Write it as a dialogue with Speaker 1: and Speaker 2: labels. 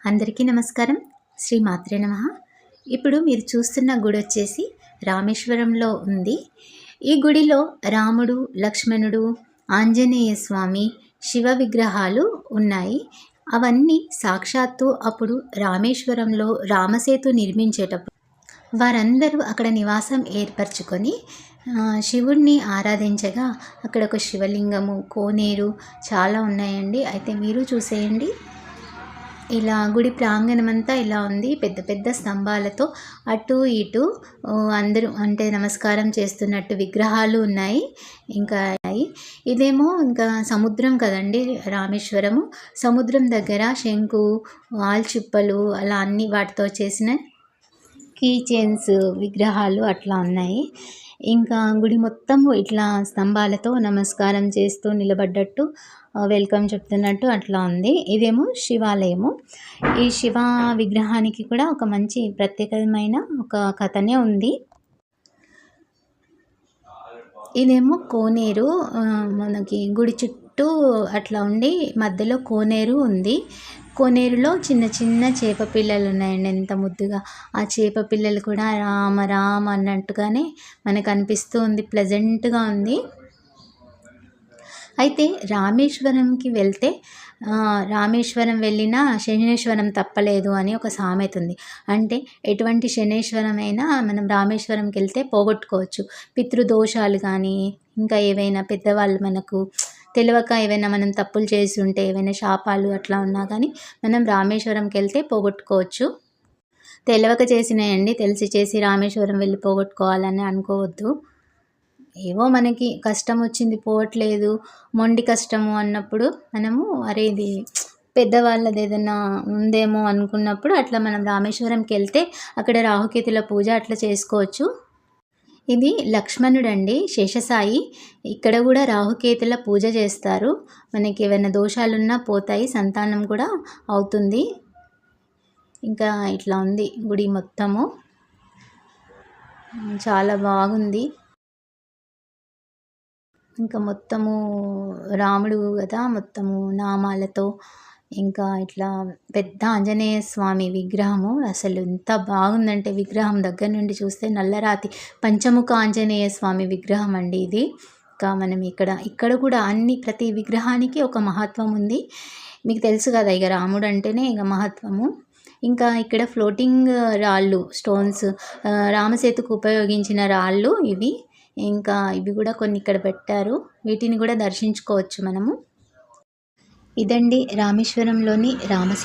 Speaker 1: అందరికీ నమస్కారం. శ్రీ మాత్రే నమః. ఇప్పుడు మీరు చూస్తున్న గుడి వచ్చేసి రామేశ్వరంలో ఉంది. ఈ గుడిలో రాముడు, లక్ష్మణుడు, ఆంజనేయ స్వామి, శివ విగ్రహాలు ఉన్నాయి. అవన్నీ సాక్షాత్తు అప్పుడు రామేశ్వరంలో రామసేతు నిర్మించేటప్పుడు వారందరూ అక్కడ నివాసం ఏర్పరచుకొని శివుడిని ఆరాధించగా అక్కడ ఒక శివలింగము, కోనేరు చాలా ఉన్నాయండి. అయితే మీరు చూసేయండి. ఇలా గుడి ప్రాంగణమంతా ఇలా ఉంది. పెద్ద పెద్ద స్తంభాలతో అటు ఇటు అందరూ అంటే నమస్కారం చేస్తున్నట్టు విగ్రహాలు ఉన్నాయి. ఇంకా ఇదేమో ఇంకా సముద్రం కదండి రామేశ్వరము. సముద్రం దగ్గర శంకు, ఆల్చిప్పలు అలా అన్ని వాటితో చేసిన కీ చైన్స్ విగ్రహాలు అట్లా ఉన్నాయి. ఇంకా గుడి మొత్తము ఇట్లా స్తంభాలతో నమస్కారం చేస్తూ నిలబడ్డట్టు వెల్కమ్ చెప్తున్నట్టు అట్లా ఉంది. ఇదేమో శివాలయము. ఈ శివ విగ్రహానికి కూడా ఒక మంచి ప్రత్యేకమైన ఒక కథనే ఉంది. ఇదేమో కోనేరు. మనకి గుడి చుట్టూ అట్లా ఉండి మధ్యలో కోనేరు ఉంది. కోనేరులో చిన్న చిన్న చేప పిల్లలు ఉన్నాయండి, ఎంత ముద్దుగా. ఆ చేప పిల్లలు కూడా రామ రామ అన్నట్టుగానే మనకు అనిపిస్తూ ఉంది, ప్లెజెంట్గా ఉంది. అయితే రామేశ్వరంకి వెళ్తే రామేశ్వరం వెళ్ళినా శనేశ్వరం తప్పలేదు అని ఒక సామెత ఉంది. అంటే ఎటువంటి శనేశ్వరమైనా మనం రామేశ్వరంకి వెళ్తే పోగొట్టుకోవచ్చు. పితృదోషాలు కానీ ఇంకా ఏవైనా పెద్దవాళ్ళు మనకు తెలియక ఏవైనా మనం తప్పులు చేసి ఉంటే ఏవైనా శాపాలు అట్లా ఉన్నా కానీ మనం రామేశ్వరంకి వెళ్తే పోగొట్టుకోవచ్చు. తెలియక చేసినాయండి, తెలిసి చేసి రామేశ్వరం వెళ్ళి పోగొట్టుకోవాలని అనుకోవద్దు. ఏవో మనకి కష్టం వచ్చింది పోవట్లేదు, మొండి కష్టము అన్నప్పుడు మనము అరే ఇది పెద్దవాళ్ళది ఏదైనా ఉందేమో అనుకున్నప్పుడు అట్లా మనం రామేశ్వరంకి వెళ్తే అక్కడ రాహుకేతుల పూజ అట్లా చేసుకోవచ్చు. ఇది లక్ష్మణుడు అండి, శేషసాయి. ఇక్కడ కూడా రాహుకేతుల పూజ చేస్తారు. మనకి ఏమైనా దోషాలున్నా పోతాయి, సంతానం కూడా అవుతుంది. ఇంకా ఇట్లా ఉంది గుడి మొత్తము, చాలా బాగుంది. ఇంకా మొత్తము రాముడు కదా, మొత్తము నామాలతో ఇంకా ఇట్లా పెద్ద ఆంజనేయ స్వామి విగ్రహము. అసలు ఎంత బాగుందంటే విగ్రహం దగ్గర నుండి చూస్తే నల్లరాతి పంచముఖ ఆంజనేయ స్వామి విగ్రహం అండి ఇది. ఇంకా మనం ఇక్కడ కూడా ప్రతి విగ్రహానికి ఒక మహత్వం ఉంది. మీకు తెలుసు కదా, ఇక రాముడు అంటేనే ఇక మహత్వము. ఇంకా ఇక్కడ ఫ్లోటింగ్ రాళ్ళు, స్టోన్స్, రామసేతుకు ఉపయోగించిన రాళ్ళు ఇవి. ఇంకా ఇవి కూడా కొన్ని ఇక్కడ పెట్టారు, వీటిని కూడా దర్శించుకోవచ్చు మనము. ఇదండి రామేశ్వరంలోని రామసేతు.